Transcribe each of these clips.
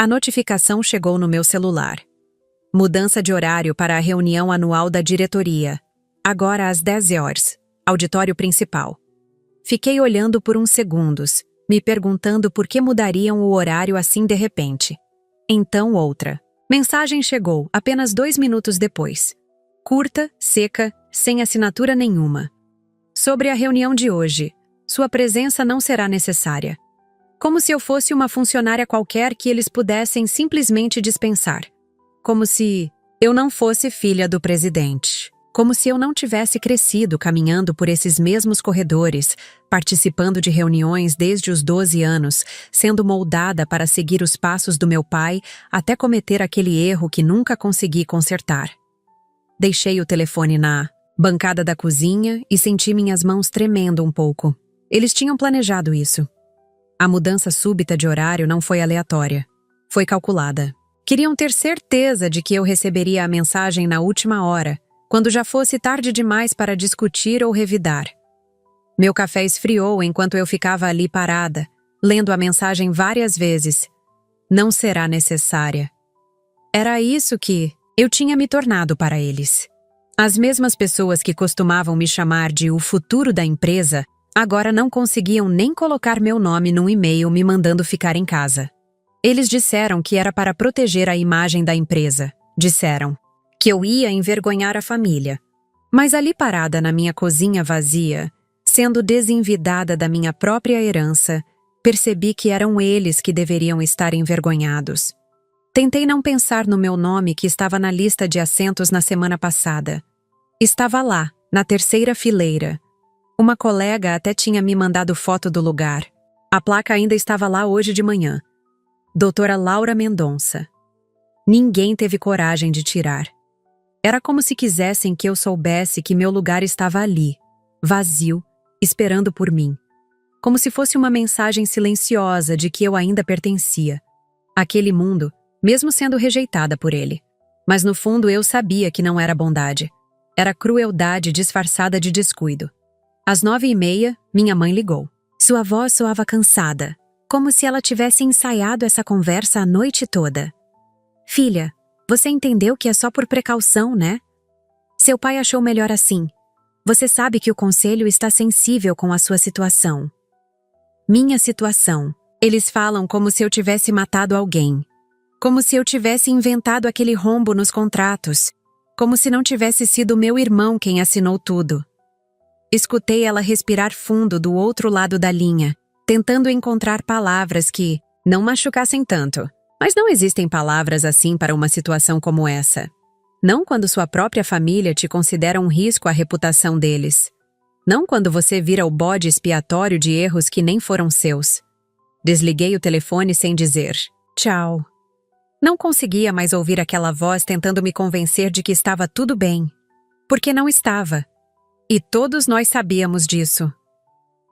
A notificação chegou no meu celular. Mudança de horário para a reunião anual da diretoria. Agora às 10 horas. Auditório principal. Fiquei olhando por uns segundos, me perguntando por que mudariam o horário assim de repente. Então outra. Mensagem chegou apenas 2 minutos depois. Curta, seca, sem assinatura nenhuma. Sobre a reunião de hoje. Sua presença não será necessária. Como se eu fosse uma funcionária qualquer que eles pudessem simplesmente dispensar. Como se eu não fosse filha do presidente. Como se eu não tivesse crescido caminhando por esses mesmos corredores, participando de reuniões desde os 12 anos, sendo moldada para seguir os passos do meu pai até cometer aquele erro que nunca consegui consertar. Deixei o telefone na bancada da cozinha e senti minhas mãos tremendo um pouco. Eles tinham planejado isso. A mudança súbita de horário não foi aleatória. Foi calculada. Queriam ter certeza de que eu receberia a mensagem na última hora, quando já fosse tarde demais para discutir ou revidar. Meu café esfriou enquanto eu ficava ali parada, lendo a mensagem várias vezes. Não será necessária. Era isso que eu tinha me tornado para eles. As mesmas pessoas que costumavam me chamar de o futuro da empresa, agora não conseguiam nem colocar meu nome num e-mail me mandando ficar em casa. Eles disseram que era para proteger a imagem da empresa. Disseram que eu ia envergonhar a família. Mas ali parada na minha cozinha vazia, sendo desenvidada da minha própria herança, percebi que eram eles que deveriam estar envergonhados. Tentei não pensar no meu nome que estava na lista de assentos na semana passada. Estava lá, na terceira fileira. Uma colega até tinha me mandado foto do lugar. A placa ainda estava lá hoje de manhã. Doutora Laura Mendonça. Ninguém teve coragem de tirar. Era como se quisessem que eu soubesse que meu lugar estava ali, vazio, esperando por mim. Como se fosse uma mensagem silenciosa de que eu ainda pertencia. Àquele mundo, mesmo sendo rejeitada por ele. Mas no fundo eu sabia que não era bondade. Era crueldade disfarçada de descuido. Às 9h30, minha mãe ligou. Sua voz soava cansada, como se ela tivesse ensaiado essa conversa a noite toda. Filha, você entendeu que é só por precaução, né? Seu pai achou melhor assim. Você sabe que o conselho está sensível com a sua situação. Minha situação. Eles falam como se eu tivesse matado alguém. Como se eu tivesse inventado aquele rombo nos contratos. Como se não tivesse sido meu irmão quem assinou tudo. Escutei ela respirar fundo do outro lado da linha, tentando encontrar palavras que não machucassem tanto. Mas não existem palavras assim para uma situação como essa. Não quando sua própria família te considera um risco à reputação deles. Não quando você vira o bode expiatório de erros que nem foram seus. Desliguei o telefone sem dizer tchau. Não conseguia mais ouvir aquela voz tentando me convencer de que estava tudo bem. Porque não estava. E todos nós sabíamos disso.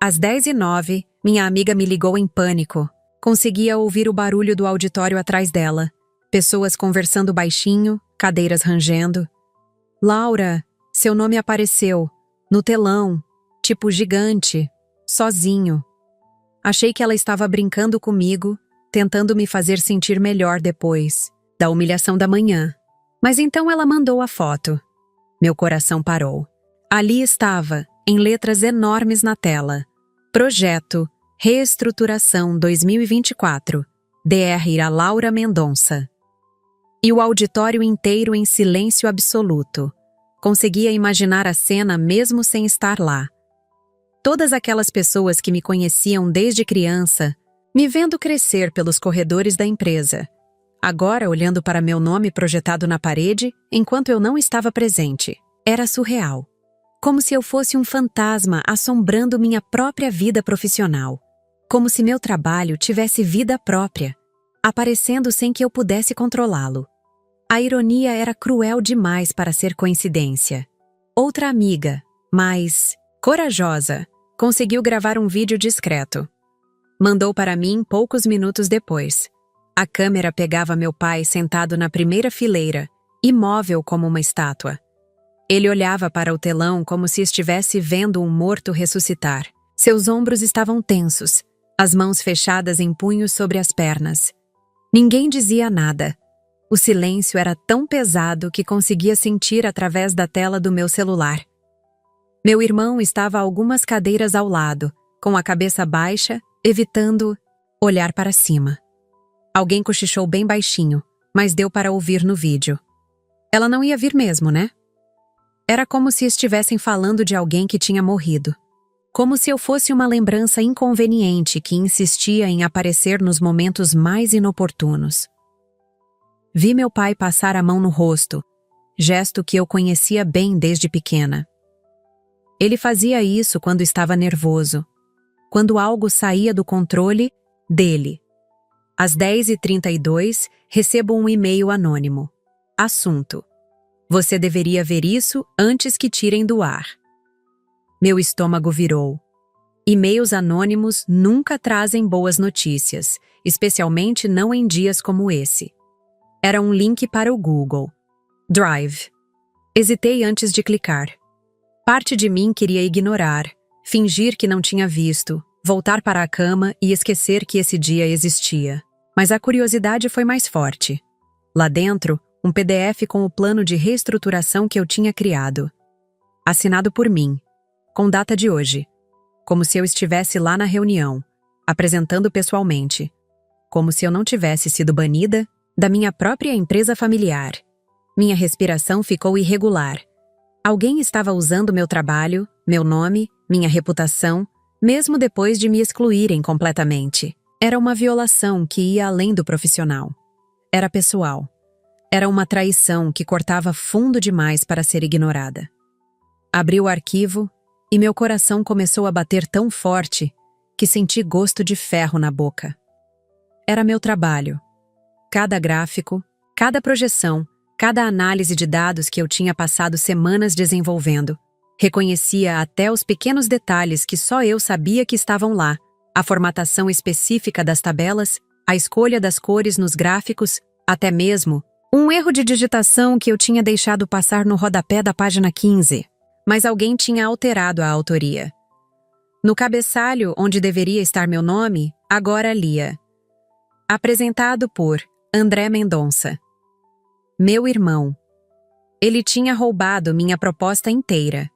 Às 10h09, minha amiga me ligou em pânico. Conseguia ouvir o barulho do auditório atrás dela. Pessoas conversando baixinho, cadeiras rangendo. Laura, seu nome apareceu. No telão. Tipo gigante. Sozinho. Achei que ela estava brincando comigo, tentando me fazer sentir melhor depois, da humilhação da manhã. Mas então ela mandou a foto. Meu coração parou. Ali estava, em letras enormes na tela. Projeto Reestruturação 2024. Dr. Laura Mendonça. E o auditório inteiro em silêncio absoluto. Conseguia imaginar a cena mesmo sem estar lá. Todas aquelas pessoas que me conheciam desde criança, me vendo crescer pelos corredores da empresa. Agora olhando para meu nome projetado na parede, enquanto eu não estava presente. Era surreal. Como se eu fosse um fantasma assombrando minha própria vida profissional. Como se meu trabalho tivesse vida própria, aparecendo sem que eu pudesse controlá-lo. A ironia era cruel demais para ser coincidência. Outra amiga, mais corajosa, conseguiu gravar um vídeo discreto. Mandou para mim poucos minutos depois. A câmera pegava meu pai sentado na primeira fileira, imóvel como uma estátua. Ele olhava para o telão como se estivesse vendo um morto ressuscitar. Seus ombros estavam tensos, as mãos fechadas em punhos sobre as pernas. Ninguém dizia nada. O silêncio era tão pesado que conseguia sentir através da tela do meu celular. Meu irmão estava a algumas cadeiras ao lado, com a cabeça baixa, evitando olhar para cima. Alguém cochichou bem baixinho, mas deu para ouvir no vídeo. Ela não ia vir mesmo, né? Era como se estivessem falando de alguém que tinha morrido. Como se eu fosse uma lembrança inconveniente que insistia em aparecer nos momentos mais inoportunos. Vi meu pai passar a mão no rosto, gesto que eu conhecia bem desde pequena. Ele fazia isso quando estava nervoso, quando algo saía do controle dele. Às 10h32, recebo um e-mail anônimo. Assunto: você deveria ver isso antes que tirem do ar. Meu estômago virou. E-mails anônimos nunca trazem boas notícias, especialmente não em dias como esse. Era um link para o Google Drive. Hesitei antes de clicar. Parte de mim queria ignorar, fingir que não tinha visto, voltar para a cama e esquecer que esse dia existia. Mas a curiosidade foi mais forte. Lá dentro, um PDF com o plano de reestruturação que eu tinha criado. Assinado por mim, com data de hoje. Como se eu estivesse lá na reunião, apresentando pessoalmente. Como se eu não tivesse sido banida da minha própria empresa familiar. Minha respiração ficou irregular. Alguém estava usando meu trabalho, meu nome, minha reputação, mesmo depois de me excluírem completamente. Era uma violação que ia além do profissional. Era pessoal. Era uma traição que cortava fundo demais para ser ignorada. Abri o arquivo e meu coração começou a bater tão forte que senti gosto de ferro na boca. Era meu trabalho. Cada gráfico, cada projeção, cada análise de dados que eu tinha passado semanas desenvolvendo. Reconhecia até os pequenos detalhes que só eu sabia que estavam lá, a formatação específica das tabelas, a escolha das cores nos gráficos, até mesmo um erro de digitação que eu tinha deixado passar no rodapé da página 15. Mas alguém tinha alterado a autoria. No cabeçalho, onde deveria estar meu nome, agora lia: apresentado por André Mendonça. Meu irmão. Ele tinha roubado minha proposta inteira.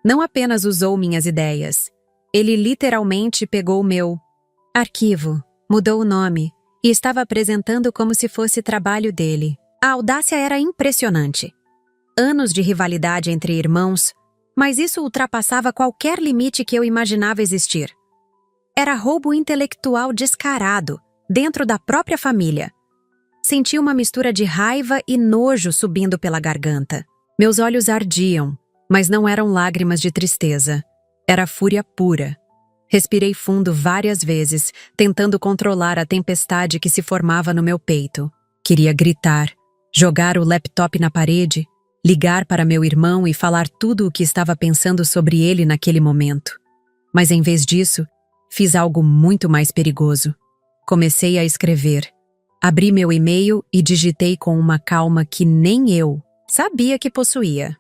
Não apenas usou minhas ideias. Ele literalmente pegou meu arquivo, mudou o nome e estava apresentando como se fosse trabalho dele. A audácia era impressionante. Anos de rivalidade entre irmãos, mas isso ultrapassava qualquer limite que eu imaginava existir. Era roubo intelectual descarado, dentro da própria família. Senti uma mistura de raiva e nojo subindo pela garganta. Meus olhos ardiam, mas não eram lágrimas de tristeza. Era fúria pura. Respirei fundo várias vezes, tentando controlar a tempestade que se formava no meu peito. Queria gritar, jogar o laptop na parede, ligar para meu irmão e falar tudo o que estava pensando sobre ele naquele momento. Mas em vez disso, fiz algo muito mais perigoso. Comecei a escrever. Abri meu e-mail e digitei com uma calma que nem eu sabia que possuía.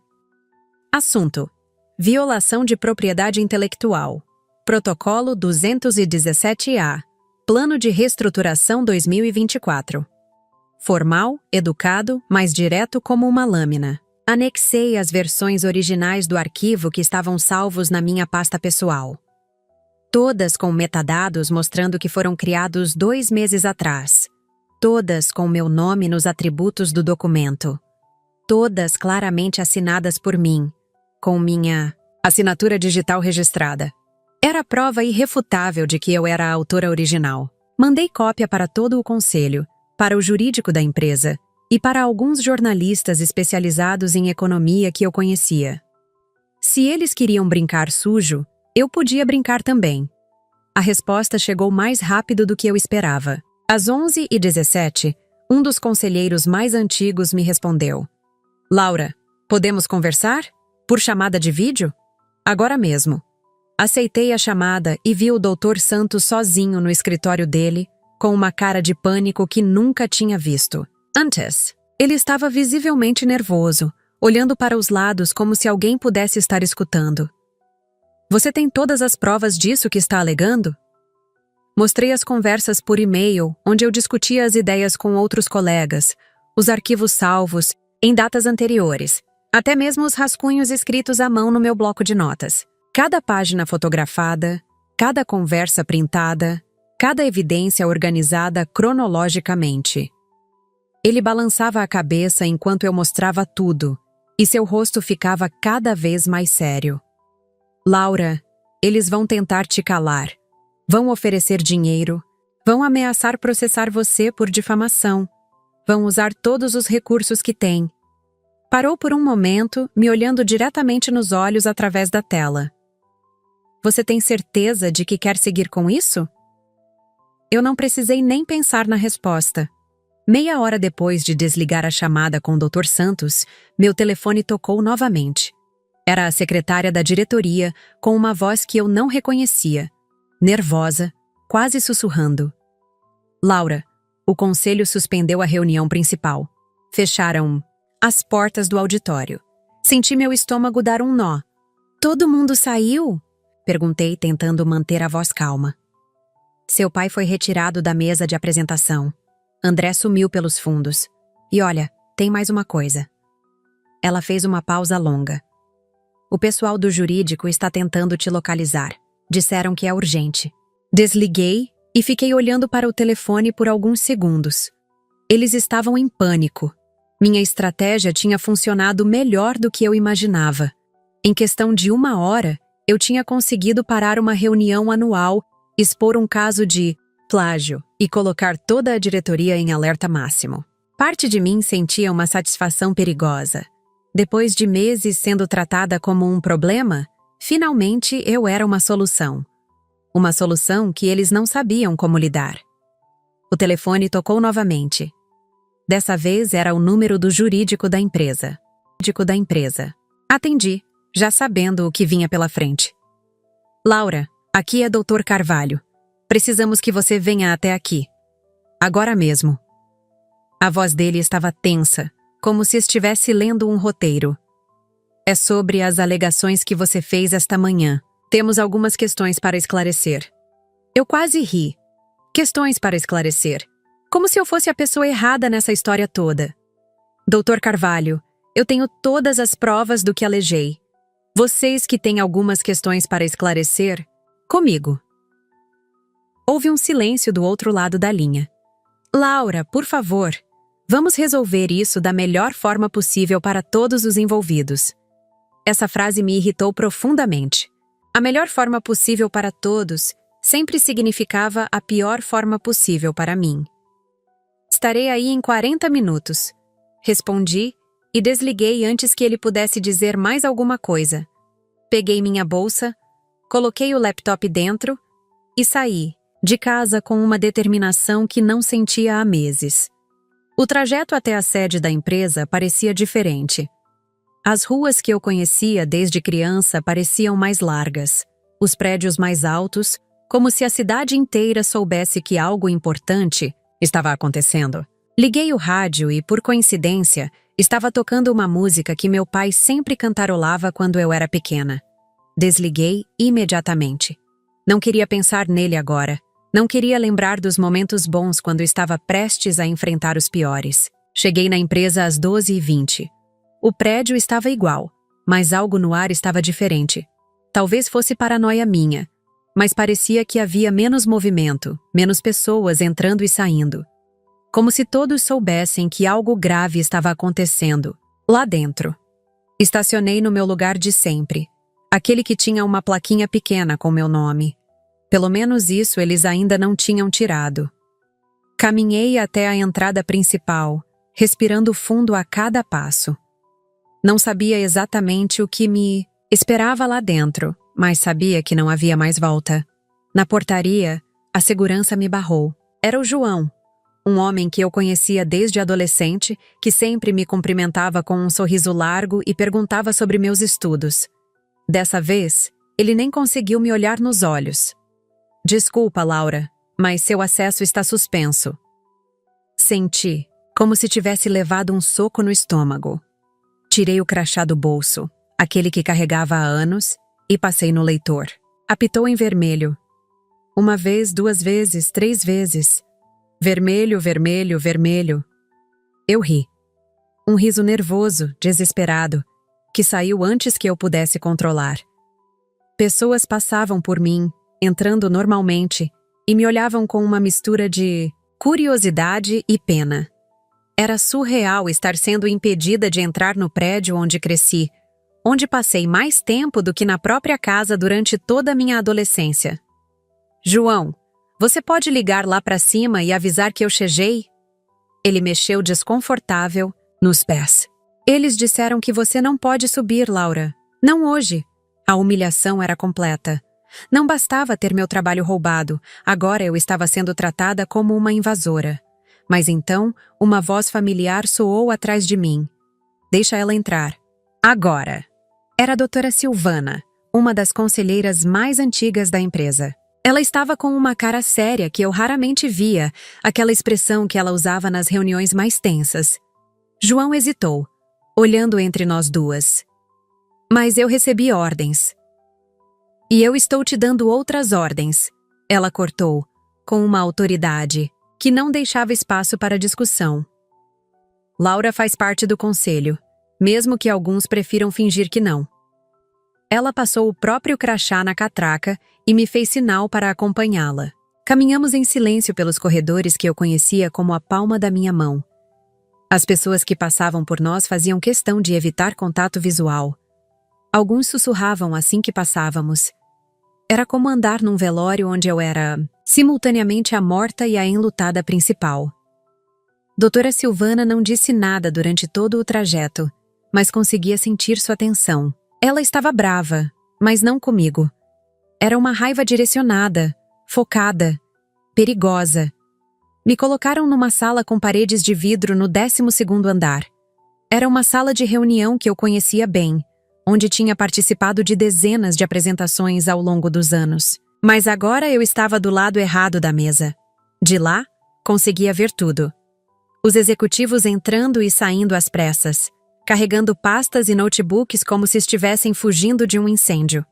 Assunto: violação de propriedade intelectual. Protocolo 217-A. Plano de reestruturação 2024. Formal, educado, mas direto como uma lâmina. Anexei as versões originais do arquivo que estavam salvos na minha pasta pessoal. Todas com metadados mostrando que foram criados 2 meses atrás. Todas com meu nome nos atributos do documento. Todas claramente assinadas por mim, com minha assinatura digital registrada. Era prova irrefutável de que eu era a autora original. Mandei cópia para todo o conselho, para o jurídico da empresa e para alguns jornalistas especializados em economia que eu conhecia. Se eles queriam brincar sujo, eu podia brincar também. A resposta chegou mais rápido do que eu esperava. Às 11h17, um dos conselheiros mais antigos me respondeu: Laura, podemos conversar? Por chamada de vídeo? Agora mesmo. Aceitei a chamada e vi o Dr. Santos sozinho no escritório dele, com uma cara de pânico que nunca tinha visto. Antes, ele estava visivelmente nervoso, olhando para os lados como se alguém pudesse estar escutando. Você tem todas as provas disso que está alegando? Mostrei as conversas por e-mail, onde eu discutia as ideias com outros colegas, os arquivos salvos, em datas anteriores, até mesmo os rascunhos escritos à mão no meu bloco de notas. Cada página fotografada, cada conversa printada, cada evidência organizada cronologicamente. Ele balançava a cabeça enquanto eu mostrava tudo, e seu rosto ficava cada vez mais sério. Laura, eles vão tentar te calar. Vão oferecer dinheiro. Vão ameaçar processar você por difamação. Vão usar todos os recursos que têm. Parou por um momento, me olhando diretamente nos olhos através da tela. Você tem certeza de que quer seguir com isso? Eu não precisei nem pensar na resposta. Meia hora depois de desligar a chamada com o Dr. Santos, meu telefone tocou novamente. Era a secretária da diretoria, com uma voz que eu não reconhecia. Nervosa, quase sussurrando. Laura, o conselho suspendeu a reunião principal. Fecharam as portas do auditório. Senti meu estômago dar um nó. Todo mundo saiu? Perguntei, tentando manter a voz calma. Seu pai foi retirado da mesa de apresentação. André sumiu pelos fundos. E olha, tem mais uma coisa. Ela fez uma pausa longa. O pessoal do jurídico está tentando te localizar. Disseram que é urgente. Desliguei e fiquei olhando para o telefone por alguns segundos. Eles estavam em pânico. Minha estratégia tinha funcionado melhor do que eu imaginava. Em questão de 1 hora, eu tinha conseguido parar uma reunião anual, expor um caso de plágio e colocar toda a diretoria em alerta máximo. Parte de mim sentia uma satisfação perigosa. Depois de meses sendo tratada como um problema, finalmente eu era uma solução. Uma solução que eles não sabiam como lidar. O telefone tocou novamente. Dessa vez era o número do jurídico da empresa. Atendi, já sabendo o que vinha pela frente. Laura, aqui é Dr. Carvalho. Precisamos que você venha até aqui. Agora mesmo. A voz dele estava tensa, como se estivesse lendo um roteiro. É sobre as alegações que você fez esta manhã. Temos algumas questões para esclarecer. Eu quase ri. Questões para esclarecer. Como se eu fosse a pessoa errada nessa história toda. Dr. Carvalho, eu tenho todas as provas do que alegei. Vocês que têm algumas questões para esclarecer, comigo. Houve um silêncio do outro lado da linha. Laura, por favor, vamos resolver isso da melhor forma possível para todos os envolvidos. Essa frase me irritou profundamente. A melhor forma possível para todos sempre significava a pior forma possível para mim. Estarei aí em 40 minutos. Respondi e desliguei antes que ele pudesse dizer mais alguma coisa. Peguei minha bolsa, coloquei o laptop dentro e saí de casa com uma determinação que não sentia há meses. O trajeto até a sede da empresa parecia diferente. As ruas que eu conhecia desde criança pareciam mais largas, os prédios mais altos, como se a cidade inteira soubesse que algo importante estava acontecendo. Liguei o rádio e, por coincidência, estava tocando uma música que meu pai sempre cantarolava quando eu era pequena. Desliguei imediatamente. Não queria pensar nele agora. Não queria lembrar dos momentos bons quando estava prestes a enfrentar os piores. Cheguei na empresa às 12h20. O prédio estava igual, mas algo no ar estava diferente. Talvez fosse paranoia minha, mas parecia que havia menos movimento, menos pessoas entrando e saindo. Como se todos soubessem que algo grave estava acontecendo, lá dentro. Estacionei no meu lugar de sempre, aquele que tinha uma plaquinha pequena com meu nome. Pelo menos isso eles ainda não tinham tirado. Caminhei até a entrada principal, respirando fundo a cada passo. Não sabia exatamente o que me esperava lá dentro, mas sabia que não havia mais volta. Na portaria, a segurança me barrou. Era o João, um homem que eu conhecia desde adolescente, que sempre me cumprimentava com um sorriso largo e perguntava sobre meus estudos. Dessa vez, ele nem conseguiu me olhar nos olhos. Desculpa, Laura, mas seu acesso está suspenso. Senti, como se tivesse levado um soco no estômago. Tirei o crachá do bolso, aquele que carregava há anos, e passei no leitor. Apitou em vermelho. Uma vez, 2 vezes, 3 vezes. Vermelho, vermelho, vermelho. Eu ri. Um riso nervoso, desesperado, que saiu antes que eu pudesse controlar. Pessoas passavam por mim, entrando normalmente, e me olhavam com uma mistura de curiosidade e pena. Era surreal estar sendo impedida de entrar no prédio onde cresci, onde passei mais tempo do que na própria casa durante toda a minha adolescência. João, você pode ligar lá para cima e avisar que eu cheguei? Ele mexeu desconfortável nos pés. Eles disseram que você não pode subir, Laura. Não hoje. A humilhação era completa. Não bastava ter meu trabalho roubado, agora eu estava sendo tratada como uma invasora. Mas então, uma voz familiar soou atrás de mim. Deixa ela entrar. Agora. Era a doutora Silvana, uma das conselheiras mais antigas da empresa. Ela estava com uma cara séria que eu raramente via, aquela expressão que ela usava nas reuniões mais tensas. João hesitou, olhando entre nós duas. Mas eu recebi ordens. E eu estou te dando outras ordens, ela cortou, com uma autoridade que não deixava espaço para discussão. Laura faz parte do conselho, mesmo que alguns prefiram fingir que não. Ela passou o próprio crachá na catraca e me fez sinal para acompanhá-la. Caminhamos em silêncio pelos corredores que eu conhecia como a palma da minha mão. As pessoas que passavam por nós faziam questão de evitar contato visual. Alguns sussurravam assim que passávamos. Era como andar num velório onde eu era, simultaneamente, a morta e a enlutada principal. Doutora Silvana não disse nada durante todo o trajeto, mas conseguia sentir sua tensão. Ela estava brava, mas não comigo. Era uma raiva direcionada, focada, perigosa. Me colocaram numa sala com paredes de vidro no 12º andar. Era uma sala de reunião que eu conhecia bem, onde tinha participado de dezenas de apresentações ao longo dos anos. Mas agora eu estava do lado errado da mesa. De lá, conseguia ver tudo. Os executivos entrando e saindo às pressas, carregando pastas e notebooks como se estivessem fugindo de um incêndio.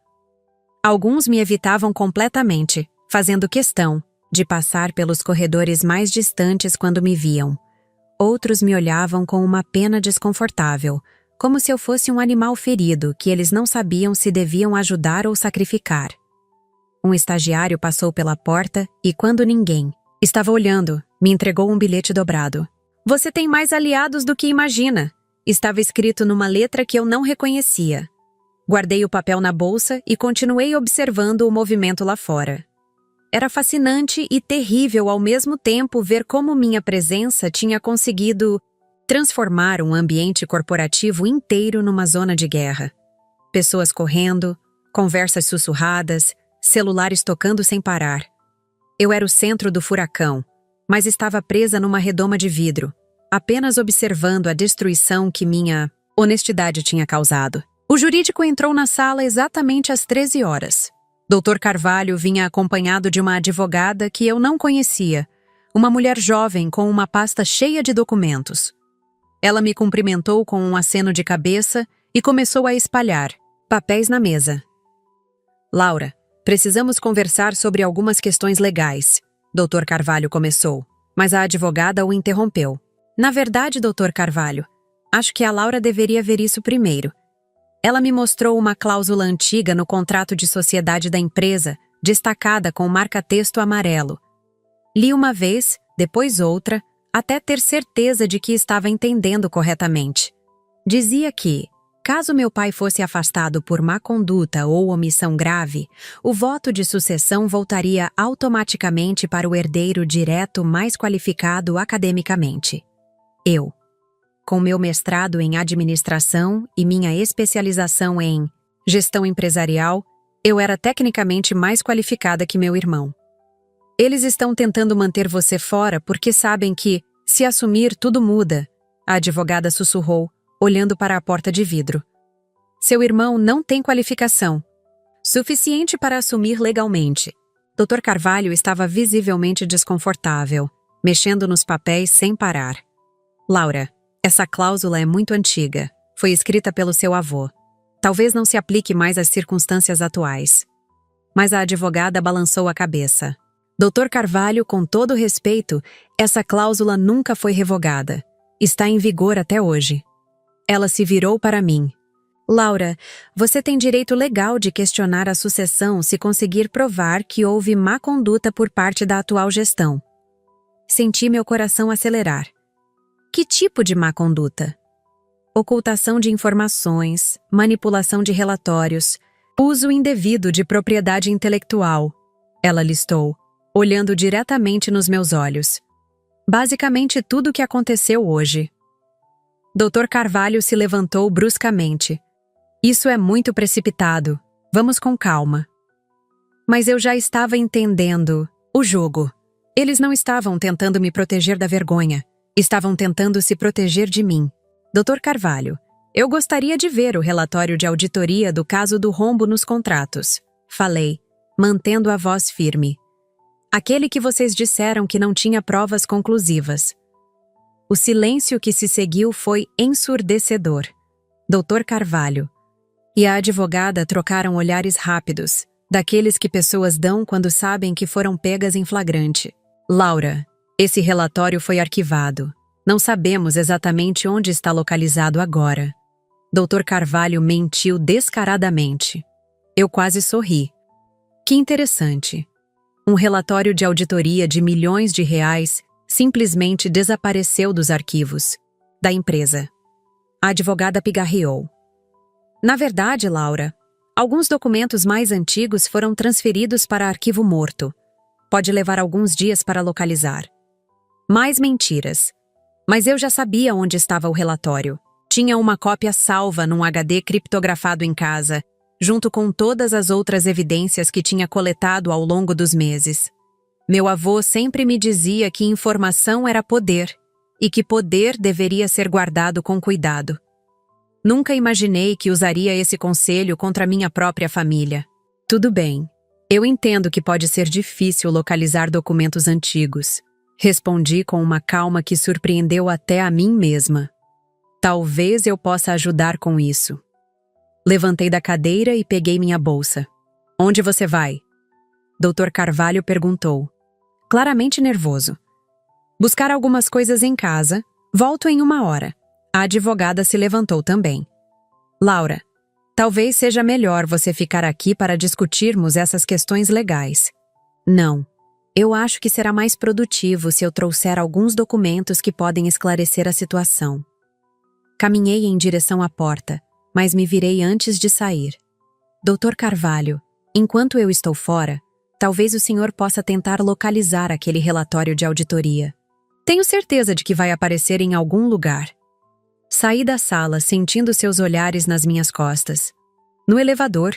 Alguns me evitavam completamente, fazendo questão de passar pelos corredores mais distantes quando me viam. Outros me olhavam com uma pena desconfortável, como se eu fosse um animal ferido que eles não sabiam se deviam ajudar ou sacrificar. Um estagiário passou pela porta e, quando ninguém estava olhando, me entregou um bilhete dobrado. Você tem mais aliados do que imagina. Estava escrito numa letra que eu não reconhecia. Guardei o papel na bolsa e continuei observando o movimento lá fora. Era fascinante e terrível ao mesmo tempo ver como minha presença tinha conseguido transformar um ambiente corporativo inteiro numa zona de guerra. Pessoas correndo, conversas sussurradas, celulares tocando sem parar. Eu era o centro do furacão, mas estava presa numa redoma de vidro, apenas observando a destruição que minha honestidade tinha causado. O jurídico entrou na sala exatamente às 13 horas. Dr. Carvalho vinha acompanhado de uma advogada que eu não conhecia, uma mulher jovem com uma pasta cheia de documentos. Ela me cumprimentou com um aceno de cabeça e começou a espalhar papéis na mesa. Laura, precisamos conversar sobre algumas questões legais, Dr. Carvalho começou, mas a advogada o interrompeu. Na verdade, Dr. Carvalho, acho que a Laura deveria ver isso primeiro. Ela me mostrou uma cláusula antiga no contrato de sociedade da empresa, destacada com marca-texto amarelo. Li uma vez, depois outra, até ter certeza de que estava entendendo corretamente. Dizia que, caso meu pai fosse afastado por má conduta ou omissão grave, o voto de sucessão voltaria automaticamente para o herdeiro direto mais qualificado academicamente. Eu. Com meu mestrado em administração e minha especialização em gestão empresarial, eu era tecnicamente mais qualificada que meu irmão. Eles estão tentando manter você fora porque sabem que, se assumir, tudo muda, a advogada sussurrou, olhando para a porta de vidro. Seu irmão não tem qualificação suficiente para assumir legalmente. Dr. Carvalho estava visivelmente desconfortável, mexendo nos papéis sem parar. Laura, essa cláusula é muito antiga. Foi escrita pelo seu avô. Talvez não se aplique mais às circunstâncias atuais. Mas a advogada balançou a cabeça. Dr. Carvalho, com todo respeito, essa cláusula nunca foi revogada. Está em vigor até hoje. Ela se virou para mim. Laura, você tem direito legal de questionar a sucessão se conseguir provar que houve má conduta por parte da atual gestão. Senti meu coração acelerar. Que tipo de má conduta? Ocultação de informações, manipulação de relatórios, uso indevido de propriedade intelectual. Ela listou, olhando diretamente nos meus olhos. Basicamente tudo o que aconteceu hoje. Dr. Carvalho se levantou bruscamente. Isso é muito precipitado. Vamos com calma. Mas eu já estava entendendo o jogo. Eles não estavam tentando me proteger da vergonha. Estavam tentando se proteger de mim. Dr. Carvalho, eu gostaria de ver o relatório de auditoria do caso do rombo nos contratos. Falei, mantendo a voz firme. Aquele que vocês disseram que não tinha provas conclusivas. O silêncio que se seguiu foi ensurdecedor. Dr. Carvalho e a advogada trocaram olhares rápidos, daqueles que pessoas dão quando sabem que foram pegas em flagrante. Laura, esse relatório foi arquivado. Não sabemos exatamente onde está localizado agora. Dr. Carvalho mentiu descaradamente. Eu quase sorri. Que interessante. Um relatório de auditoria de milhões de reais simplesmente desapareceu dos arquivos da empresa. A advogada pigarreou. Na verdade, Laura, alguns documentos mais antigos foram transferidos para arquivo morto. Pode levar alguns dias para localizar. Mais mentiras. Mas eu já sabia onde estava o relatório. Tinha uma cópia salva num HD criptografado em casa, junto com todas as outras evidências que tinha coletado ao longo dos meses. Meu avô sempre me dizia que informação era poder, e que poder deveria ser guardado com cuidado. Nunca imaginei que usaria esse conselho contra minha própria família. Tudo bem. Eu entendo que pode ser difícil localizar documentos antigos. Respondi com uma calma que surpreendeu até a mim mesma. Talvez eu possa ajudar com isso. Levantei da cadeira e peguei minha bolsa. Onde você vai? Dr. Carvalho perguntou, claramente nervoso. Buscar algumas coisas em casa. Volto em 1 hora. A advogada se levantou também. Laura, talvez seja melhor você ficar aqui para discutirmos essas questões legais. Não. Eu acho que será mais produtivo se eu trouxer alguns documentos que podem esclarecer a situação. Caminhei em direção à porta, mas me virei antes de sair. Dr. Carvalho, enquanto eu estou fora, talvez o senhor possa tentar localizar aquele relatório de auditoria. Tenho certeza de que vai aparecer em algum lugar. Saí da sala sentindo seus olhares nas minhas costas. No elevador,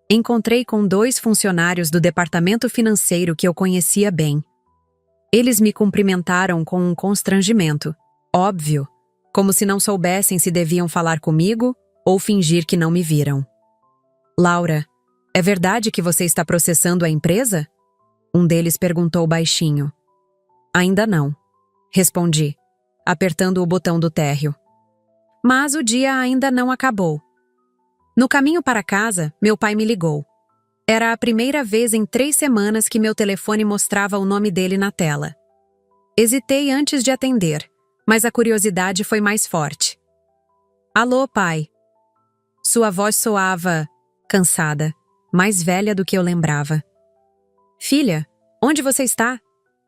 encontrei com 2 funcionários do departamento financeiro que eu conhecia bem. Eles me cumprimentaram com um constrangimento, óbvio, como se não soubessem se deviam falar comigo ou fingir que não me viram. Laura, é verdade que você está processando a empresa? Um deles perguntou baixinho. Ainda não, respondi, apertando o botão do térreo. Mas o dia ainda não acabou. No caminho para casa, meu pai me ligou. Era a primeira vez em 3 semanas que meu telefone mostrava o nome dele na tela. Hesitei antes de atender, mas a curiosidade foi mais forte. Alô, pai. Sua voz soava cansada, mais velha do que eu lembrava. Filha, onde você está?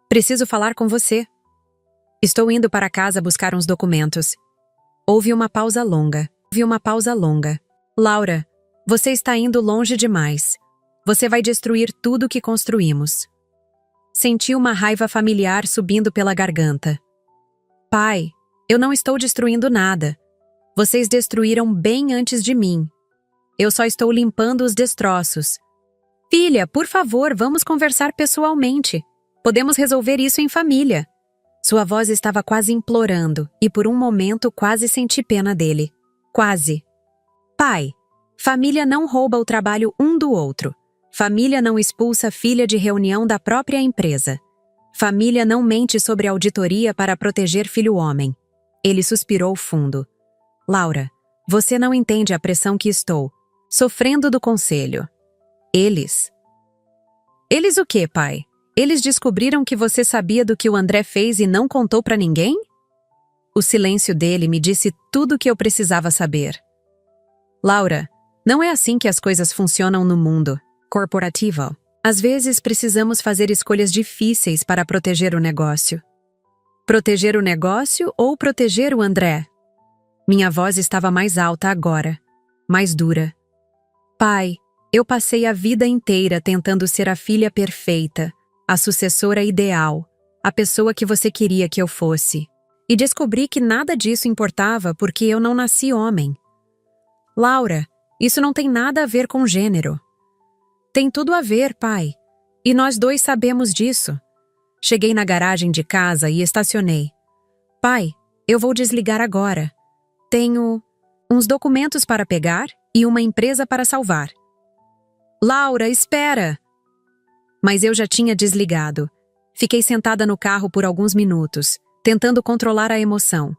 Preciso falar com você. Estou indo para casa buscar uns documentos. Houve uma pausa longa. Laura, você está indo longe demais. Você vai destruir tudo que construímos. Senti uma raiva familiar subindo pela garganta. Pai, eu não estou destruindo nada. Vocês destruíram bem antes de mim. Eu só estou limpando os destroços. Filha, por favor, vamos conversar pessoalmente. Podemos resolver isso em família. Sua voz estava quase implorando e por um momento quase senti pena dele. Quase. Pai, família não rouba o trabalho um do outro. Família não expulsa filha de reunião da própria empresa. Família não mente sobre auditoria para proteger filho homem. Ele suspirou fundo. Laura, você não entende a pressão que estou sofrendo do conselho. Eles Eles o quê, pai? Eles descobriram que você sabia do que o André fez e não contou pra ninguém? O silêncio dele me disse tudo o que eu precisava saber. Laura, não é assim que as coisas funcionam no mundo corporativo. Às vezes precisamos fazer escolhas difíceis para proteger o negócio. Proteger o negócio ou proteger o André? Minha voz estava mais alta agora, mais dura. Pai, eu passei a vida inteira tentando ser a filha perfeita, a sucessora ideal, a pessoa que você queria que eu fosse. E descobri que nada disso importava porque eu não nasci homem. Laura, isso não tem nada a ver com gênero. Tem tudo a ver, pai. E nós dois sabemos disso. Cheguei na garagem de casa e estacionei. Pai, eu vou desligar agora. Tenho uns documentos para pegar e uma empresa para salvar. Laura, espera! Mas eu já tinha desligado. Fiquei sentada no carro por alguns minutos, tentando controlar a emoção.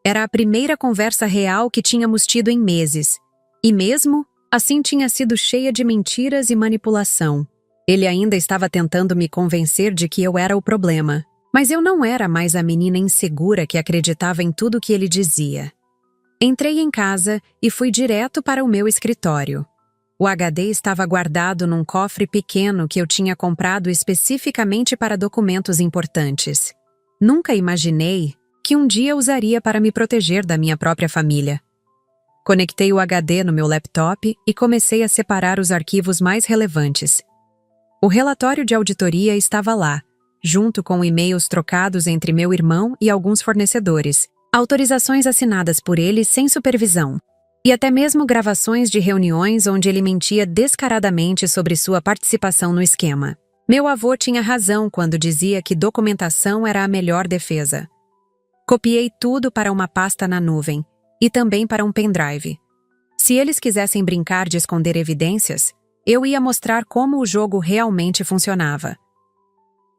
Era a primeira conversa real que tínhamos tido em meses. E mesmo assim tinha sido cheia de mentiras e manipulação. Ele ainda estava tentando me convencer de que eu era o problema. Mas eu não era mais a menina insegura que acreditava em tudo que ele dizia. Entrei em casa e fui direto para o meu escritório. O HD estava guardado num cofre pequeno que eu tinha comprado especificamente para documentos importantes. Nunca imaginei que um dia usaria para me proteger da minha própria família. Conectei o HD no meu laptop e comecei a separar os arquivos mais relevantes. O relatório de auditoria estava lá, junto com e-mails trocados entre meu irmão e alguns fornecedores, autorizações assinadas por ele sem supervisão, e até mesmo gravações de reuniões onde ele mentia descaradamente sobre sua participação no esquema. Meu avô tinha razão quando dizia que documentação era a melhor defesa. Copiei tudo para uma pasta na nuvem e também para um pendrive. Se eles quisessem brincar de esconder evidências, eu ia mostrar como o jogo realmente funcionava.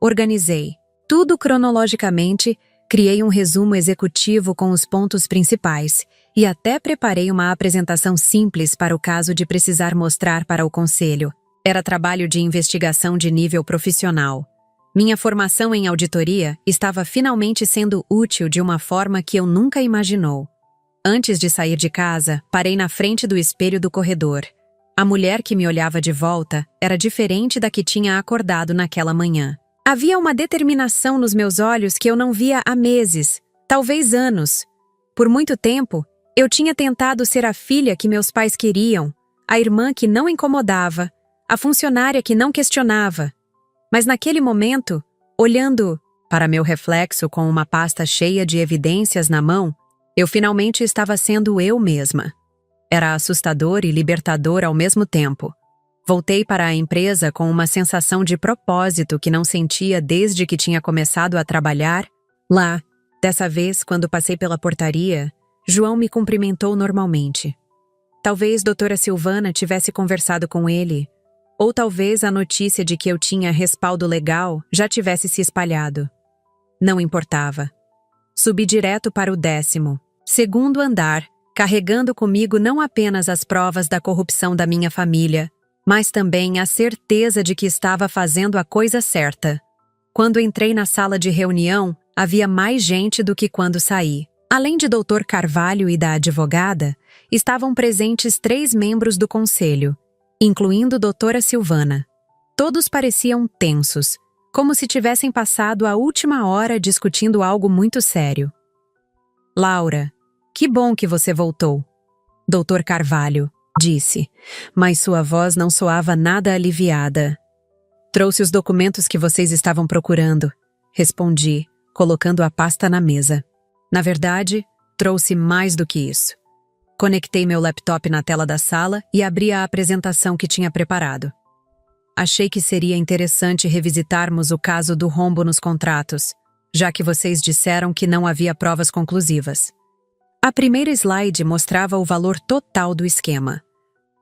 Organizei tudo cronologicamente, criei um resumo executivo com os pontos principais e até preparei uma apresentação simples para o caso de precisar mostrar para o conselho. Era trabalho de investigação de nível profissional. Minha formação em auditoria estava finalmente sendo útil de uma forma que eu nunca imaginou. Antes de sair de casa, parei na frente do espelho do corredor. A mulher que me olhava de volta era diferente da que tinha acordado naquela manhã. Havia uma determinação nos meus olhos que eu não via há meses, talvez anos. Por muito tempo, eu tinha tentado ser a filha que meus pais queriam, a irmã que não incomodava, a funcionária que não questionava. Mas naquele momento, olhando para meu reflexo com uma pasta cheia de evidências na mão, eu finalmente estava sendo eu mesma. Era assustador e libertador ao mesmo tempo. Voltei para a empresa com uma sensação de propósito que não sentia desde que tinha começado a trabalhar lá. Dessa vez, quando passei pela portaria, João me cumprimentou normalmente. Talvez doutora Silvana tivesse conversado com ele, ou talvez a notícia de que eu tinha respaldo legal já tivesse se espalhado. Não importava. Subi direto para o 12º andar, carregando comigo não apenas as provas da corrupção da minha família, mas também a certeza de que estava fazendo a coisa certa. Quando entrei na sala de reunião, havia mais gente do que quando saí. Além de Dr. Carvalho e da advogada, estavam presentes 3 membros do conselho, incluindo doutora Silvana. Todos pareciam tensos, como se tivessem passado a última hora discutindo algo muito sério. Laura, que bom que você voltou. Dr. Carvalho disse, mas sua voz não soava nada aliviada. Trouxe os documentos que vocês estavam procurando, respondi, colocando a pasta na mesa. Na verdade, trouxe mais do que isso. Conectei meu laptop na tela da sala e abri a apresentação que tinha preparado. Achei que seria interessante revisitarmos o caso do rombo nos contratos, já que vocês disseram que não havia provas conclusivas. A primeira slide mostrava o valor total do esquema.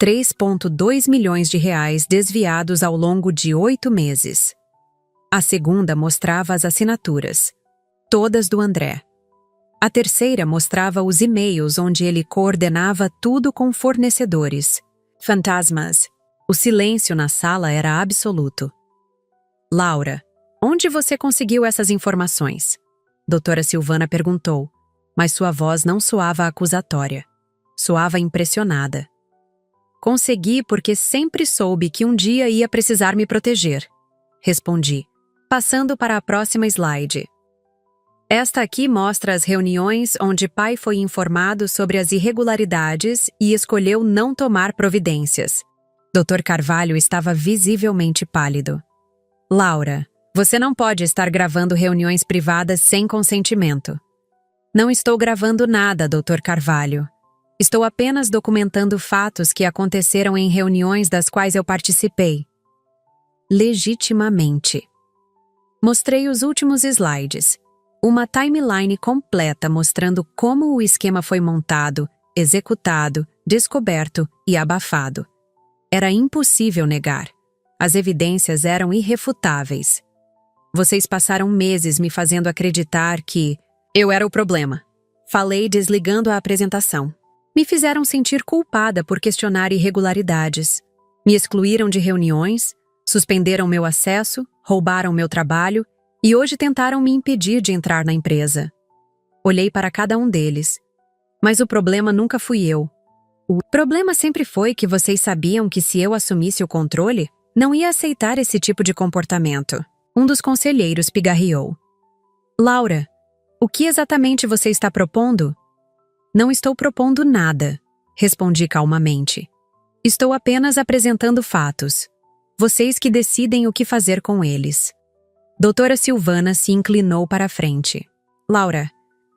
3,2 milhões de reais desviados ao longo de 8 meses. A segunda mostrava as assinaturas, todas do André. A terceira mostrava os e-mails onde ele coordenava tudo com fornecedores. Fantasmas. O silêncio na sala era absoluto. Laura, onde você conseguiu essas informações? Doutora Silvana perguntou, mas sua voz não soava acusatória. Soava impressionada. Consegui porque sempre soube que um dia ia precisar me proteger. Respondi, passando para a próxima slide. Esta aqui mostra as reuniões onde pai foi informado sobre as irregularidades e escolheu não tomar providências. Dr. Carvalho estava visivelmente pálido. Laura, você não pode estar gravando reuniões privadas sem consentimento. Não estou gravando nada, Dr. Carvalho. Estou apenas documentando fatos que aconteceram em reuniões das quais eu participei. Legitimamente. Mostrei os últimos slides. Uma timeline completa mostrando como o esquema foi montado, executado, descoberto e abafado. Era impossível negar. As evidências eram irrefutáveis. Vocês passaram meses me fazendo acreditar que eu era o problema. Falei desligando a apresentação. Me fizeram sentir culpada por questionar irregularidades. Me excluíram de reuniões, suspenderam meu acesso, roubaram meu trabalho e hoje tentaram me impedir de entrar na empresa. Olhei para cada um deles. Mas o problema nunca fui eu. O problema sempre foi que vocês sabiam que se eu assumisse o controle, não ia aceitar esse tipo de comportamento. Um dos conselheiros pigarreou. Laura, o que exatamente você está propondo? Não estou propondo nada, respondi calmamente. Estou apenas apresentando fatos. Vocês que decidem o que fazer com eles. Doutora Silvana se inclinou para a frente. Laura,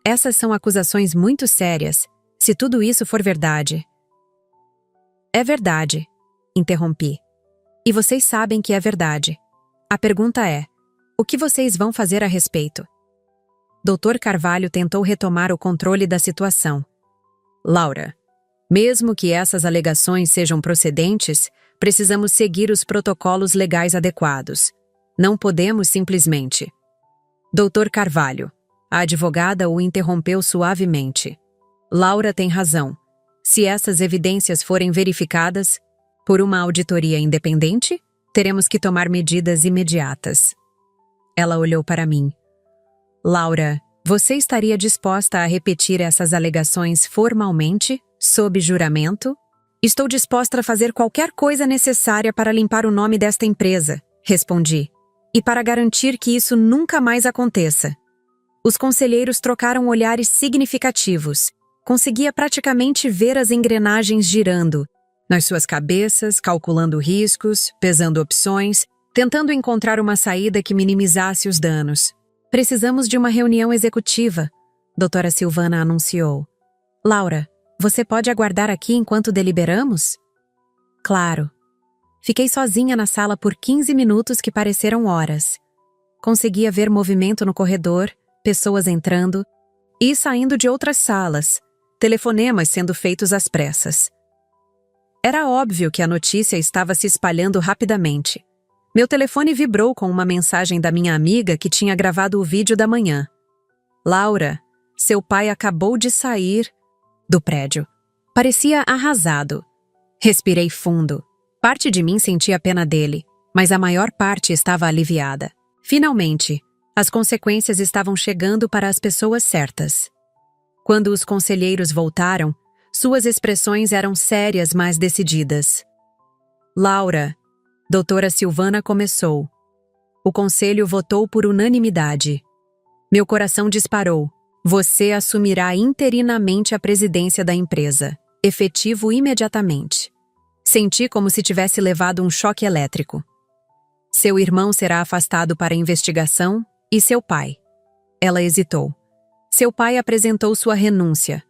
essas são acusações muito sérias, se tudo isso for verdade. É verdade, interrompi. E vocês sabem que é verdade. A pergunta é, o que vocês vão fazer a respeito? Dr. Carvalho tentou retomar o controle da situação. Laura, mesmo que essas alegações sejam procedentes, precisamos seguir os protocolos legais adequados. Não podemos simplesmente. Dr. Carvalho, a advogada o interrompeu suavemente. Laura tem razão. Se essas evidências forem verificadas por uma auditoria independente, teremos que tomar medidas imediatas. Ela olhou para mim. Laura, você estaria disposta a repetir essas alegações formalmente, sob juramento? Estou disposta a fazer qualquer coisa necessária para limpar o nome desta empresa, respondi, e para garantir que isso nunca mais aconteça. Os conselheiros trocaram olhares significativos. Conseguia praticamente ver as engrenagens girando, nas suas cabeças, calculando riscos, pesando opções, tentando encontrar uma saída que minimizasse os danos. Precisamos de uma reunião executiva, doutora Silvana anunciou. Laura, você pode aguardar aqui enquanto deliberamos? Claro. Fiquei sozinha na sala por 15 minutos que pareceram horas. Conseguia ver movimento no corredor, pessoas entrando e saindo de outras salas, telefonemas sendo feitos às pressas. Era óbvio que a notícia estava se espalhando rapidamente. Meu telefone vibrou com uma mensagem da minha amiga que tinha gravado o vídeo da manhã. Laura, seu pai acabou de sair do prédio. Parecia arrasado. Respirei fundo. Parte de mim sentia pena dele, mas a maior parte estava aliviada. Finalmente, as consequências estavam chegando para as pessoas certas. Quando os conselheiros voltaram, suas expressões eram sérias, mas decididas. Laura, doutora Silvana começou. O conselho votou por unanimidade. Meu coração disparou. Você assumirá interinamente a presidência da empresa, efetivo imediatamente. Senti como se tivesse levado um choque elétrico. Seu irmão será afastado para investigação e seu pai. Ela hesitou. Seu pai apresentou sua renúncia.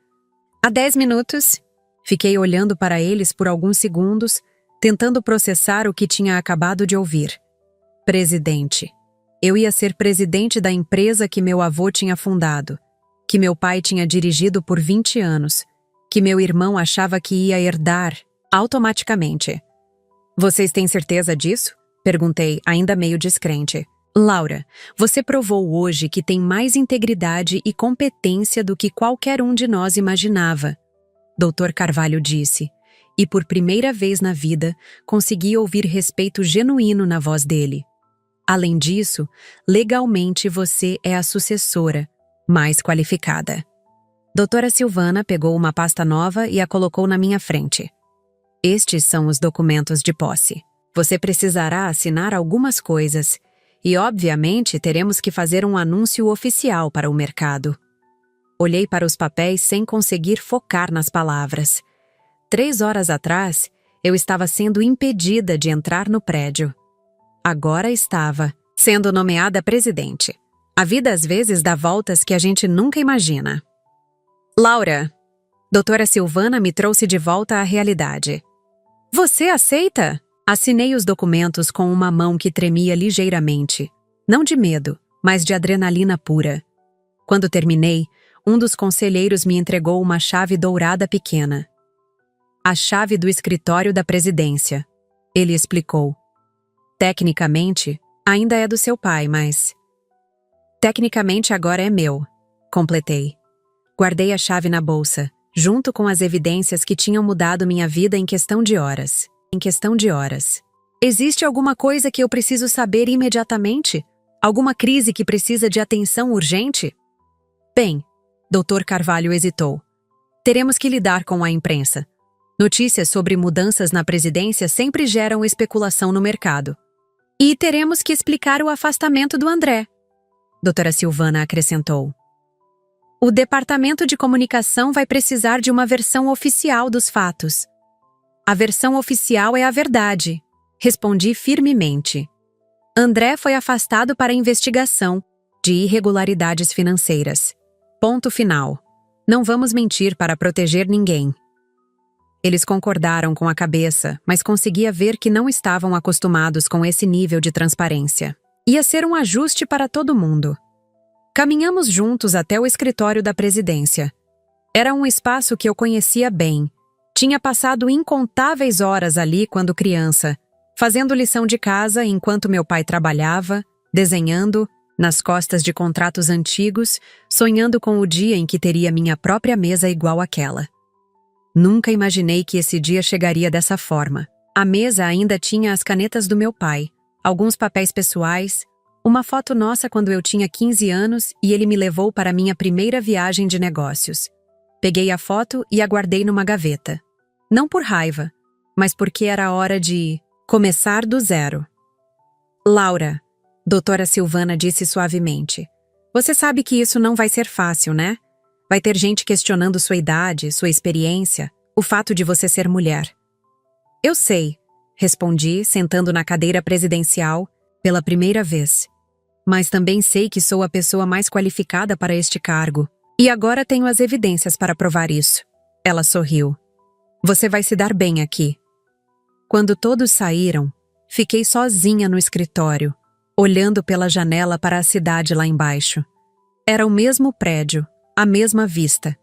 Há 10 minutos. Fiquei olhando para eles por alguns segundos, tentando processar o que tinha acabado de ouvir. Presidente. Eu ia ser presidente da empresa que meu avô tinha fundado, que meu pai tinha dirigido por 20 anos, que meu irmão achava que ia herdar automaticamente. Vocês têm certeza disso? Perguntei, ainda meio descrente. Laura, você provou hoje que tem mais integridade e competência do que qualquer um de nós imaginava. Dr. Carvalho disse, e por primeira vez na vida consegui ouvir respeito genuíno na voz dele. Além disso, legalmente você é a sucessora, mais qualificada. Doutora Silvana pegou uma pasta nova e a colocou na minha frente. Estes são os documentos de posse. Você precisará assinar algumas coisas e, obviamente, teremos que fazer um anúncio oficial para o mercado. Olhei para os papéis sem conseguir focar nas palavras. 3 horas atrás, eu estava sendo impedida de entrar no prédio. Agora estava sendo nomeada presidente. A vida às vezes dá voltas que a gente nunca imagina. Laura, doutora Silvana me trouxe de volta à realidade. Você aceita? Assinei os documentos com uma mão que tremia ligeiramente. Não de medo, mas de adrenalina pura. Quando terminei, um dos conselheiros me entregou uma chave dourada pequena. A chave do escritório da presidência. Ele explicou. Tecnicamente, ainda é do seu pai, mas... Tecnicamente agora é meu. Completei. Guardei a chave na bolsa, junto com as evidências que tinham mudado minha vida em questão de horas. Existe alguma coisa que eu preciso saber imediatamente? Alguma crise que precisa de atenção urgente? Bem, Dr. Carvalho hesitou. Teremos que lidar com a imprensa. Notícias sobre mudanças na presidência sempre geram especulação no mercado. E teremos que explicar o afastamento do André, doutora Silvana acrescentou. O departamento de comunicação vai precisar de uma versão oficial dos fatos. A versão oficial é a verdade, respondi firmemente. André foi afastado para investigação de irregularidades financeiras. Ponto final. Não vamos mentir para proteger ninguém. Eles concordaram com a cabeça, mas conseguia ver que não estavam acostumados com esse nível de transparência. Ia ser um ajuste para todo mundo. Caminhamos juntos até o escritório da presidência. Era um espaço que eu conhecia bem. Tinha passado incontáveis horas ali quando criança, fazendo lição de casa enquanto meu pai trabalhava, desenhando, nas costas de contratos antigos, sonhando com o dia em que teria minha própria mesa igual àquela. Nunca imaginei que esse dia chegaria dessa forma. A mesa ainda tinha as canetas do meu pai, alguns papéis pessoais, uma foto nossa quando eu tinha 15 anos e ele me levou para minha primeira viagem de negócios. Peguei a foto e a guardei numa gaveta. Não por raiva, mas porque era hora de começar do zero. Laura, doutora Silvana disse suavemente, você sabe que isso não vai ser fácil, né? Vai ter gente questionando sua idade, sua experiência, o fato de você ser mulher. Eu sei, respondi, sentando na cadeira presidencial pela primeira vez. Mas também sei que sou a pessoa mais qualificada para este cargo. E agora tenho as evidências para provar isso. Ela sorriu. Você vai se dar bem aqui. Quando todos saíram, fiquei sozinha no escritório, olhando pela janela para a cidade lá embaixo. Era o mesmo prédio, a mesma vista,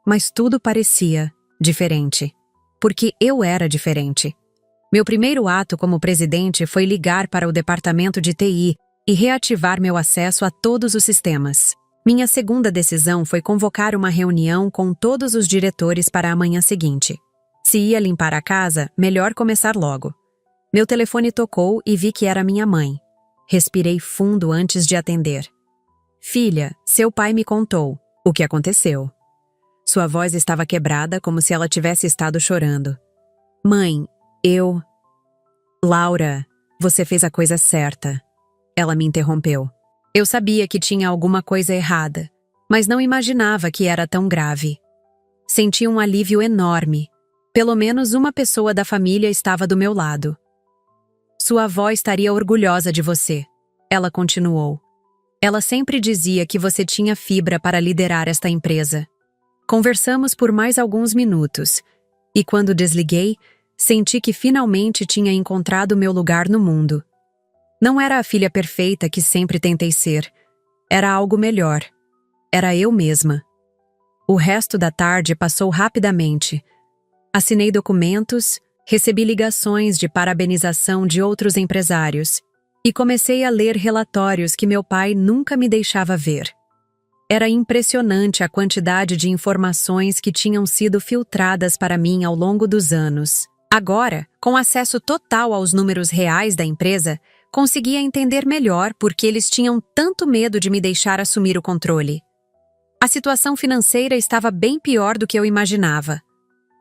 mas tudo parecia diferente, porque eu era diferente. Meu primeiro ato como presidente foi ligar para o departamento de TI e reativar meu acesso a todos os sistemas. Minha segunda decisão foi convocar uma reunião com todos os diretores para a manhã seguinte. Se ia limpar a casa, melhor começar logo. Meu telefone tocou e vi que era minha mãe. Respirei fundo antes de atender. Filha, seu pai me contou o que aconteceu. Sua voz estava quebrada, como se ela tivesse estado chorando. Mãe, Laura, você fez a coisa certa. Ela me interrompeu. Eu sabia que tinha alguma coisa errada, mas não imaginava que era tão grave. Senti um alívio enorme. Pelo menos uma pessoa da família estava do meu lado. Sua avó estaria orgulhosa de você. Ela continuou. Ela sempre dizia que você tinha fibra para liderar esta empresa. Conversamos por mais alguns minutos, e quando desliguei, senti que finalmente tinha encontrado meu lugar no mundo. Não era a filha perfeita que sempre tentei ser. Era algo melhor. Era eu mesma. O resto da tarde passou rapidamente. Assinei documentos, recebi ligações de parabenização de outros empresários e comecei a ler relatórios que meu pai nunca me deixava ver. Era impressionante a quantidade de informações que tinham sido filtradas para mim ao longo dos anos. Agora, com acesso total aos números reais da empresa, conseguia entender melhor por que eles tinham tanto medo de me deixar assumir o controle. A situação financeira estava bem pior do que eu imaginava.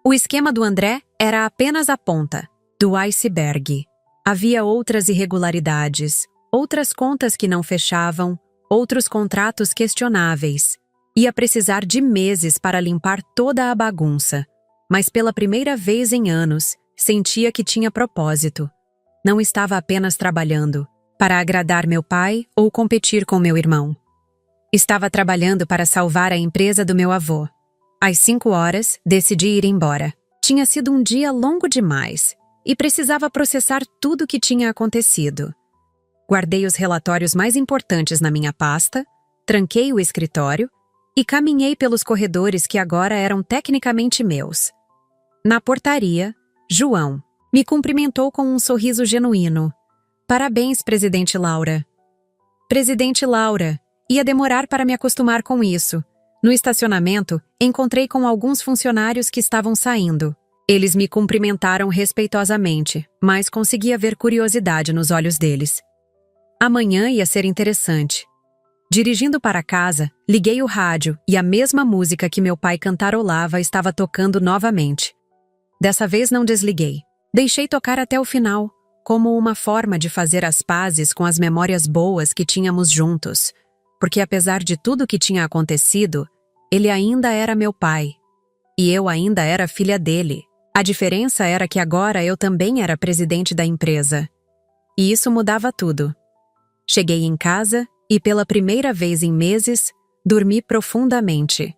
O esquema do André era apenas a ponta do iceberg. Havia outras irregularidades, outras contas que não fechavam, outros contratos questionáveis. Ia precisar de meses para limpar toda a bagunça, mas pela primeira vez em anos, sentia que tinha propósito. Não estava apenas trabalhando para agradar meu pai ou competir com meu irmão. Estava trabalhando para salvar a empresa do meu avô. Às 5 horas, decidi ir embora. Tinha sido um dia longo demais e precisava processar tudo o que tinha acontecido. Guardei os relatórios mais importantes na minha pasta, tranquei o escritório e caminhei pelos corredores que agora eram tecnicamente meus. Na portaria, João me cumprimentou com um sorriso genuíno. Parabéns, Presidente Laura. Presidente Laura, ia demorar para me acostumar com isso. No estacionamento, encontrei com alguns funcionários que estavam saindo. Eles me cumprimentaram respeitosamente, mas conseguia ver curiosidade nos olhos deles. Amanhã ia ser interessante. Dirigindo para casa, liguei o rádio e a mesma música que meu pai cantarolava estava tocando novamente. Dessa vez não desliguei. Deixei tocar até o final, como uma forma de fazer as pazes com as memórias boas que tínhamos juntos, porque apesar de tudo que tinha acontecido, ele ainda era meu pai. E eu ainda era filha dele. A diferença era que agora eu também era presidente da empresa. E isso mudava tudo. Cheguei em casa e, pela primeira vez em meses, dormi profundamente.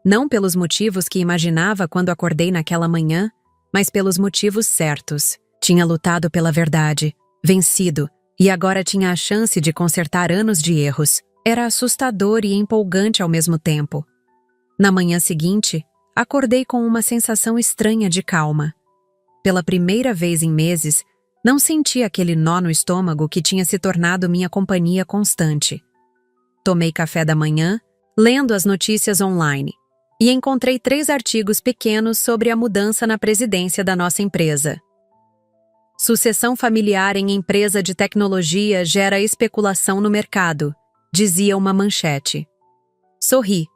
Não pelos motivos que imaginava quando acordei naquela manhã, mas pelos motivos certos. Tinha lutado pela verdade, vencido, e agora tinha a chance de consertar anos de erros. Era assustador e empolgante ao mesmo tempo. Na manhã seguinte, acordei com uma sensação estranha de calma. Pela primeira vez em meses, não senti aquele nó no estômago que tinha se tornado minha companhia constante. Tomei café da manhã, lendo as notícias online, e encontrei 3 artigos pequenos sobre a mudança na presidência da nossa empresa. Sucessão familiar em empresa de tecnologia gera especulação no mercado, dizia uma manchete. Sorri.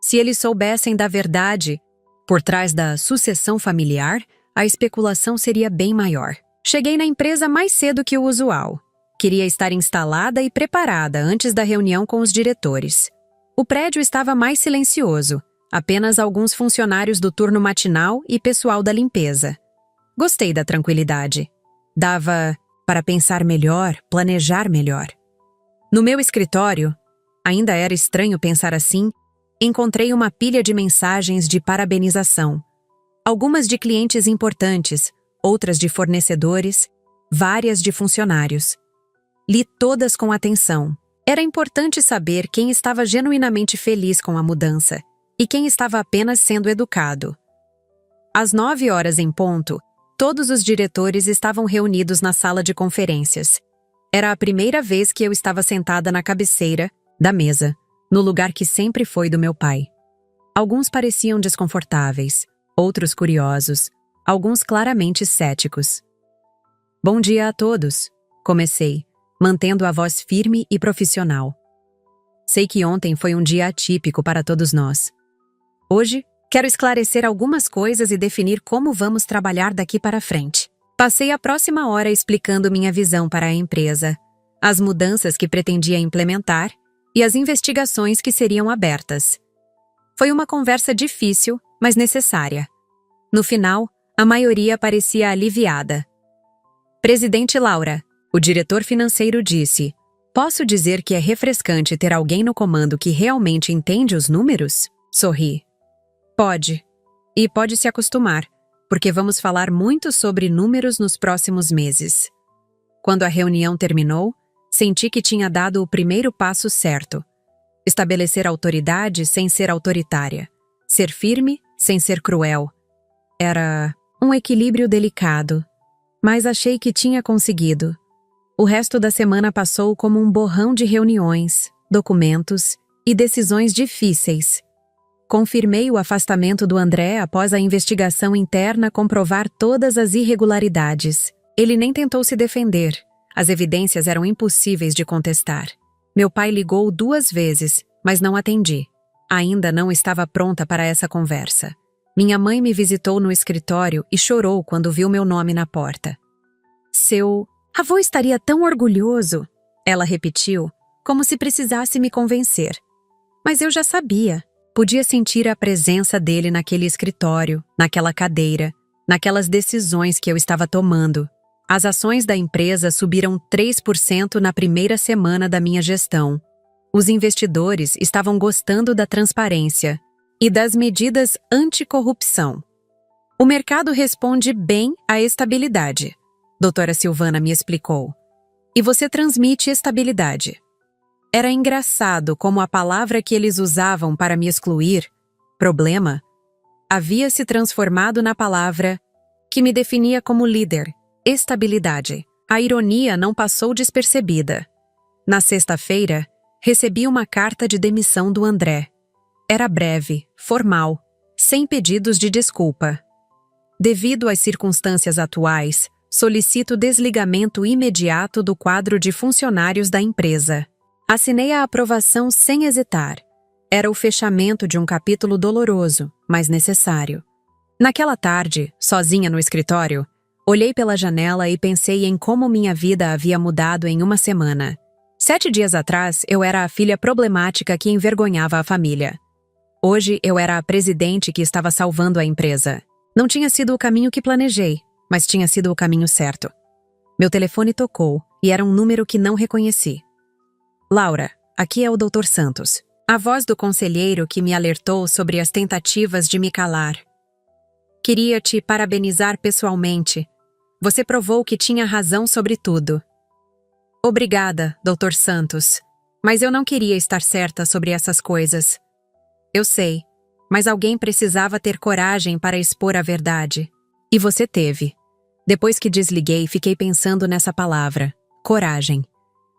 Se eles soubessem da verdade, por trás da sucessão familiar, a especulação seria bem maior. Cheguei na empresa mais cedo que o usual. Queria estar instalada e preparada antes da reunião com os diretores. O prédio estava mais silencioso, apenas alguns funcionários do turno matinal e pessoal da limpeza. Gostei da tranquilidade. Dava para pensar melhor, planejar melhor. No meu escritório, ainda era estranho pensar assim, encontrei uma pilha de mensagens de parabenização. Algumas de clientes importantes, outras de fornecedores, várias de funcionários. Li todas com atenção. Era importante saber quem estava genuinamente feliz com a mudança e quem estava apenas sendo educado. Às 9 horas em ponto, todos os diretores estavam reunidos na sala de conferências. Era a primeira vez que eu estava sentada na cabeceira da mesa, no lugar que sempre foi do meu pai. Alguns pareciam desconfortáveis, outros curiosos, alguns claramente céticos. Bom dia a todos, comecei, mantendo a voz firme e profissional. Sei que ontem foi um dia atípico para todos nós. Hoje, quero esclarecer algumas coisas e definir como vamos trabalhar daqui para frente. Passei a próxima hora explicando minha visão para a empresa, as mudanças que pretendia implementar e as investigações que seriam abertas. Foi uma conversa difícil, mas necessária. No final, a maioria parecia aliviada. Presidente Laura, o diretor financeiro disse, posso dizer que é refrescante ter alguém no comando que realmente entende os números? Sorri. Pode. E pode se acostumar, porque vamos falar muito sobre números nos próximos meses. Quando a reunião terminou, senti que tinha dado o primeiro passo certo. Estabelecer autoridade sem ser autoritária. Ser firme sem ser cruel. Era um equilíbrio delicado, mas achei que tinha conseguido. O resto da semana passou como um borrão de reuniões, documentos e decisões difíceis. Confirmei o afastamento do André após a investigação interna comprovar todas as irregularidades. Ele nem tentou se defender, As evidências eram impossíveis de contestar. Meu pai ligou 2 vezes, mas não atendi. Ainda não estava pronta para essa conversa. Minha mãe me visitou no escritório e chorou quando viu meu nome na porta. Seu avô estaria tão orgulhoso, ela repetiu, como se precisasse me convencer. Mas eu já sabia. Podia sentir a presença dele naquele escritório, naquela cadeira, naquelas decisões que eu estava tomando. As ações da empresa subiram 3% na primeira semana da minha gestão. Os investidores estavam gostando da transparência e das medidas anticorrupção. O mercado responde bem à estabilidade, doutora Silvana me explicou. E você transmite estabilidade. Era engraçado como a palavra que eles usavam para me excluir, problema, havia se transformado na palavra que me definia como líder, estabilidade. A ironia não passou despercebida. Na sexta-feira, recebi uma carta de demissão do André. Era breve, formal, sem pedidos de desculpa. Devido às circunstâncias atuais, solicito desligamento imediato do quadro de funcionários da empresa. Assinei a aprovação sem hesitar. Era o fechamento de um capítulo doloroso, mas necessário. Naquela tarde, sozinha no escritório, olhei pela janela e pensei em como minha vida havia mudado em uma semana. 7 dias atrás, eu era a filha problemática que envergonhava a família. Hoje, eu era a presidente que estava salvando a empresa. Não tinha sido o caminho que planejei, mas tinha sido o caminho certo. Meu telefone tocou e era um número que não reconheci. Laura, aqui é o Dr. Santos. A voz do conselheiro que me alertou sobre as tentativas de me calar. Queria te parabenizar pessoalmente. Você provou que tinha razão sobre tudo. Obrigada, Dr. Santos. Mas eu não queria estar certa sobre essas coisas. Eu sei, mas alguém precisava ter coragem para expor a verdade. E você teve. Depois que desliguei, fiquei pensando nessa palavra, coragem.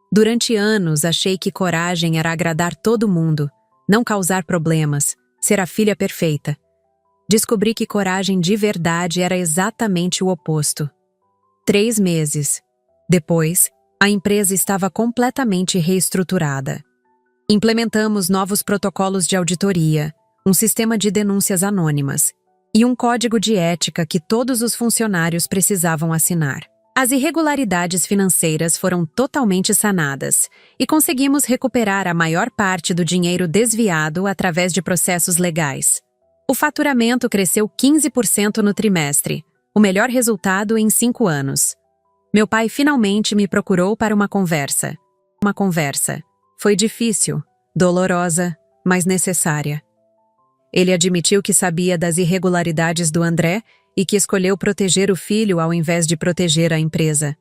Durante anos, achei que coragem era agradar todo mundo, não causar problemas, ser a filha perfeita. Descobri que coragem de verdade era exatamente o oposto. 3 meses. Depois, a empresa estava completamente reestruturada. Implementamos novos protocolos de auditoria, um sistema de denúncias anônimas e um código de ética que todos os funcionários precisavam assinar. As irregularidades financeiras foram totalmente sanadas e conseguimos recuperar a maior parte do dinheiro desviado através de processos legais. O faturamento cresceu 15% no trimestre, o melhor resultado em 5 anos. Meu pai finalmente me procurou para uma conversa. Uma conversa. Foi difícil, dolorosa, mas necessária. Ele admitiu que sabia das irregularidades do André e que escolheu proteger o filho ao invés de proteger a empresa.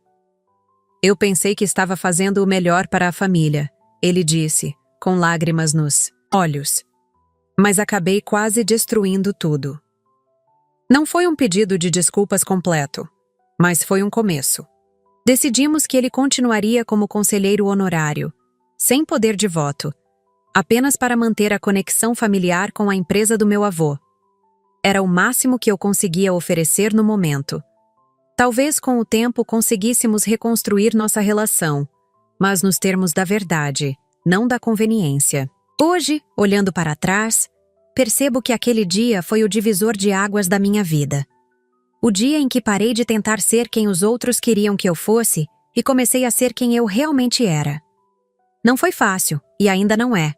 Eu pensei que estava fazendo o melhor para a família, ele disse, com lágrimas nos olhos. Mas acabei quase destruindo tudo. Não foi um pedido de desculpas completo, mas foi um começo. Decidimos que ele continuaria como conselheiro honorário, sem poder de voto, apenas para manter a conexão familiar com a empresa do meu avô. Era o máximo que eu conseguia oferecer no momento. Talvez com o tempo conseguíssemos reconstruir nossa relação, mas nos termos da verdade, não da conveniência. Hoje, olhando para trás, percebo que aquele dia foi o divisor de águas da minha vida. O dia em que parei de tentar ser quem os outros queriam que eu fosse e comecei a ser quem eu realmente era. Não foi fácil, e ainda não é.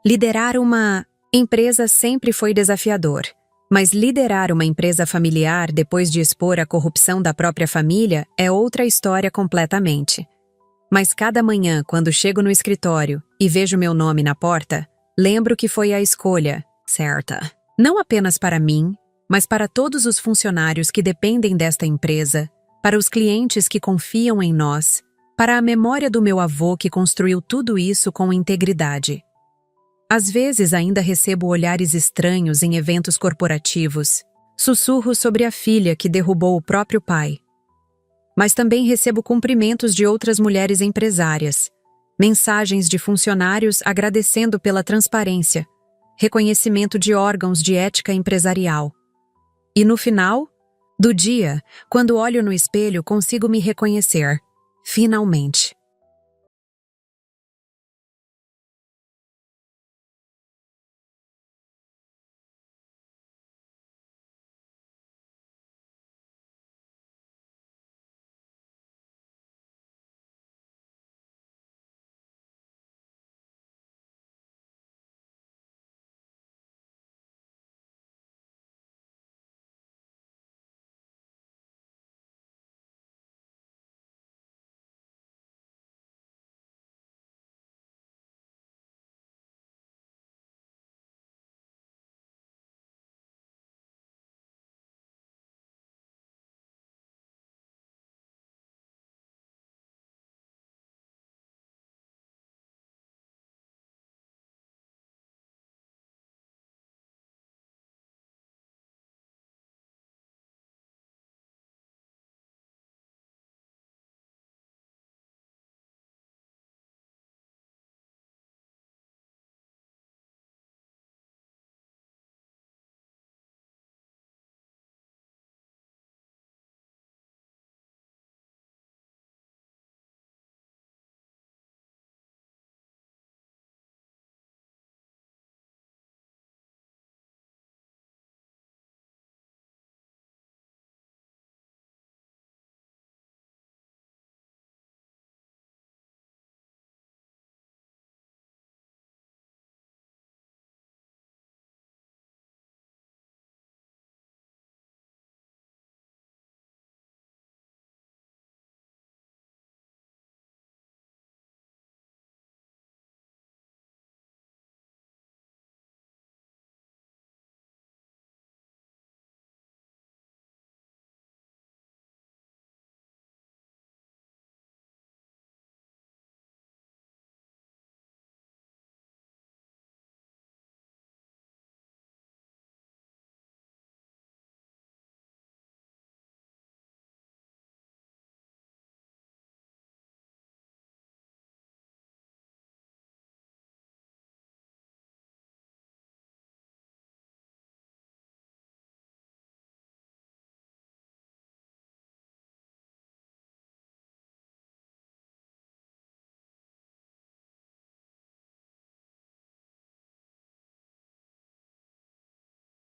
Liderar uma empresa sempre foi desafiador. Mas liderar uma empresa familiar depois de expor a corrupção da própria família é outra história completamente. Mas cada manhã, quando chego no escritório e vejo meu nome na porta, lembro que foi a escolha certa. Não apenas para mim, mas para todos os funcionários que dependem desta empresa, para os clientes que confiam em nós, para a memória do meu avô que construiu tudo isso com integridade. Às vezes ainda recebo olhares estranhos em eventos corporativos, sussurros sobre a filha que derrubou o próprio pai. Mas também recebo cumprimentos de outras mulheres empresárias, mensagens de funcionários agradecendo pela transparência, reconhecimento de órgãos de ética empresarial. E no final do dia, quando olho no espelho, consigo me reconhecer. Finalmente.